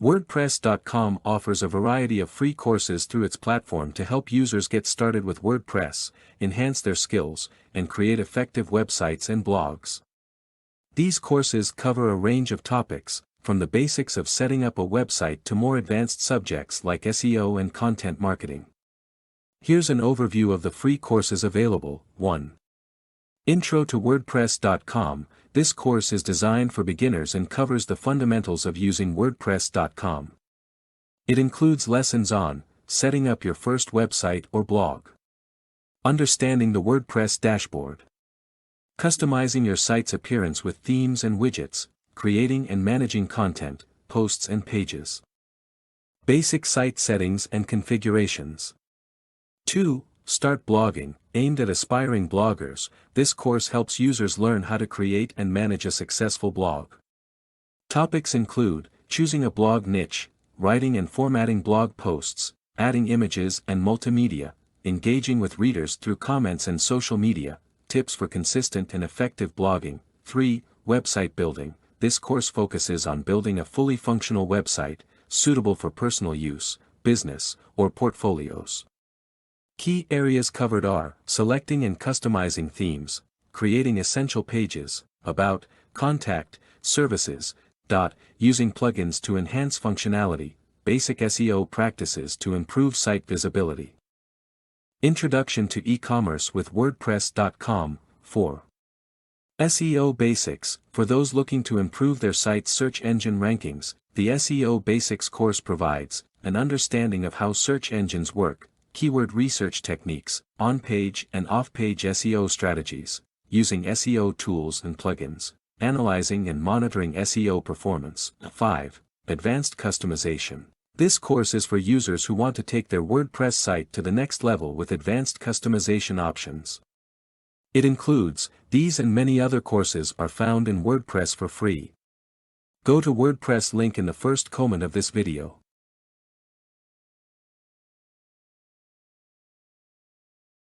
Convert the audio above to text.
WordPress.com offers a variety of free courses through its platform to help users get started with WordPress, enhance their skills, and create effective websites and blogs. These courses cover a range of topics, from the basics of setting up a website to more advanced subjects like SEO and content marketing. Here's an overview of the free courses available. 1. Intro to WordPress.com. This course is designed for beginners and covers the fundamentals of using WordPress.com. It includes lessons on setting up your first website or blog, understanding the WordPress dashboard, customizing your site's appearance with themes and widgets, creating and managing content, posts and pages, basic site settings and configurations. 2. Start blogging. Aimed at aspiring bloggers, this course helps users learn how to create and manage a successful blog. Topics include choosing a blog niche, writing and formatting blog posts, adding images and multimedia, engaging with readers through comments and social media, tips for consistent and effective blogging. 3. Website building. This course focuses on building a fully functional website, suitable for personal use, business, or portfolios. Key areas covered are selecting and customizing themes, creating essential pages, about, contact, services, using plugins to enhance functionality, basic SEO practices to improve site visibility. Introduction to e-commerce with WordPress.com. 4. SEO basics. For those looking to improve their site's search engine rankings, the SEO Basics course provides an understanding of how search engines work, keyword research techniques, on-page and off-page SEO strategies, using SEO tools and plugins, analyzing and monitoring SEO performance. 5. Advanced customization. This course is for users who want to take their WordPress site to the next level with advanced customization options. It includes these and many other courses are found in WordPress for free. Go to WordPress link in the first comment of this video.